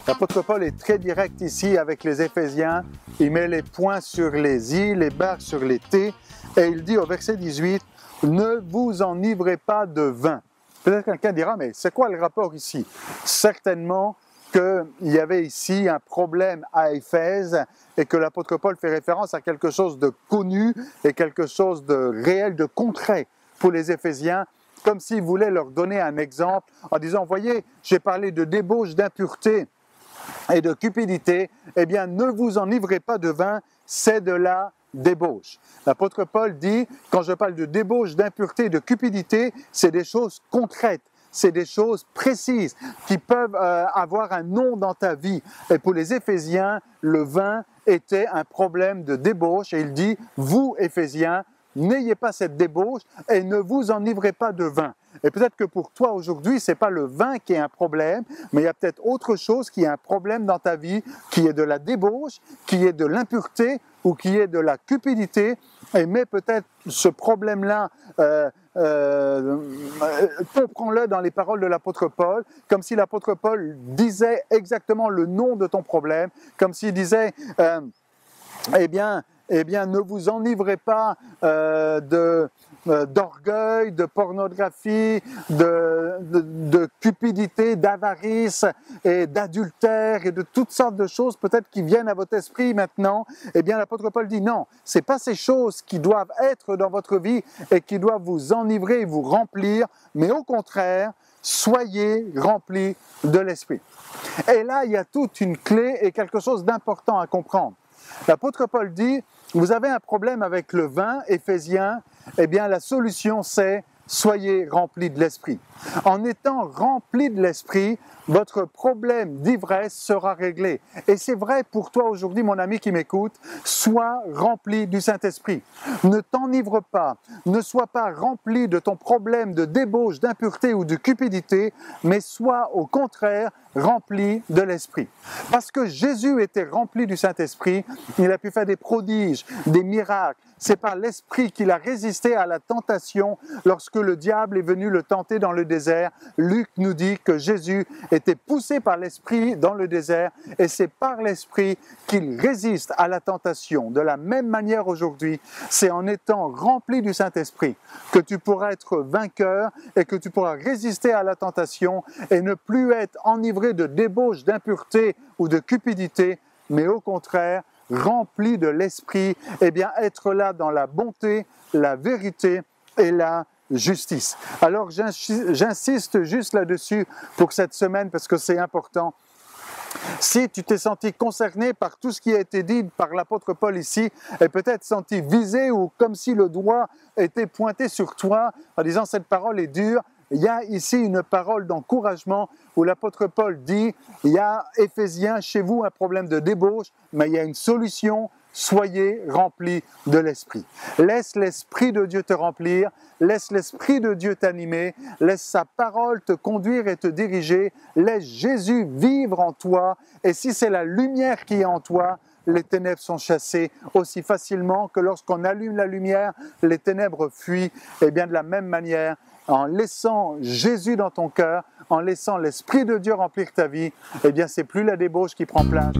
L'apôtre Paul est très direct ici avec les Éphésiens. Il met les points sur les i, les barres sur les t, et il dit au verset 18, « Ne vous enivrez pas de vin ». Peut-être quelqu'un dira, mais c'est quoi le rapport ici? Certainement qu'il y avait ici un problème à Éphèse et que l'apôtre Paul fait référence à quelque chose de connu et quelque chose de réel, de concret pour les Éphésiens, comme s'il voulait leur donner un exemple en disant, voyez, j'ai parlé de débauche, d'impureté et de cupidité, eh bien ne vous enivrez pas de vin, c'est de la débauche. L'apôtre Paul dit, quand je parle de débauche, d'impureté, de cupidité, c'est des choses concrètes, c'est des choses précises qui peuvent avoir un nom dans ta vie. Et pour les Éphésiens, le vin était un problème de débauche et il dit, vous Éphésiens, n'ayez pas cette débauche et ne vous enivrez pas de vin. Et peut-être que pour toi aujourd'hui, ce n'est pas le vin qui est un problème, mais il y a peut-être autre chose qui est un problème dans ta vie, qui est de la débauche, qui est de l'impureté ou qui est de la cupidité. Et mets peut-être ce problème-là, comprends-le dans les paroles de l'apôtre Paul, comme si l'apôtre Paul disait exactement le nom de ton problème, comme s'il disait, eh bien, ne vous enivrez pas d'orgueil, de pornographie, de cupidité, d'avarice et d'adultère et de toutes sortes de choses peut-être qui viennent à votre esprit maintenant. Eh bien, l'apôtre Paul dit non, c'est pas ces choses qui doivent être dans votre vie et qui doivent vous enivrer et vous remplir, mais au contraire, soyez remplis de l'esprit. Et là, il y a toute une clé et quelque chose d'important à comprendre. L'apôtre Paul dit, vous avez un problème avec le vin, Éphésiens, eh bien la solution c'est soyez remplis de l'esprit. En étant remplis de l'esprit, votre problème d'ivresse sera réglé. Et c'est vrai pour toi aujourd'hui, mon ami qui m'écoute, sois rempli du Saint-Esprit. Ne t'enivre pas, ne sois pas rempli de ton problème de débauche, d'impureté ou de cupidité, mais sois au contraire rempli de l'Esprit. Parce que Jésus était rempli du Saint-Esprit, il a pu faire des prodiges, des miracles. C'est par l'Esprit qu'il a résisté à la tentation lorsque le diable est venu le tenter dans le désert. Luc nous dit que Jésus était poussé par l'Esprit dans le désert et c'est par l'Esprit qu'il résiste à la tentation. De la même manière aujourd'hui, c'est en étant rempli du Saint-Esprit que tu pourras être vainqueur et que tu pourras résister à la tentation et ne plus être enivré de débauche, d'impureté ou de cupidité, mais au contraire, rempli de l'Esprit, eh bien être là dans la bonté, la vérité et la justice. Alors j'insiste juste là-dessus pour cette semaine parce que c'est important. Si tu t'es senti concerné par tout ce qui a été dit par l'apôtre Paul ici, et peut-être senti visé ou comme si le doigt était pointé sur toi en disant cette parole est dure, il y a ici une parole d'encouragement où l'apôtre Paul dit, il y a Éphésiens, chez vous un problème de débauche, mais il y a une solution, soyez remplis de l'Esprit. Laisse l'Esprit de Dieu te remplir, laisse l'Esprit de Dieu t'animer, laisse sa parole te conduire et te diriger, laisse Jésus vivre en toi, et si c'est la lumière qui est en toi, les ténèbres sont chassées aussi facilement que lorsqu'on allume la lumière, les ténèbres fuient. Et bien de la même manière, en laissant Jésus dans ton cœur, en laissant l'Esprit de Dieu remplir ta vie, eh bien c'est plus la débauche qui prend place.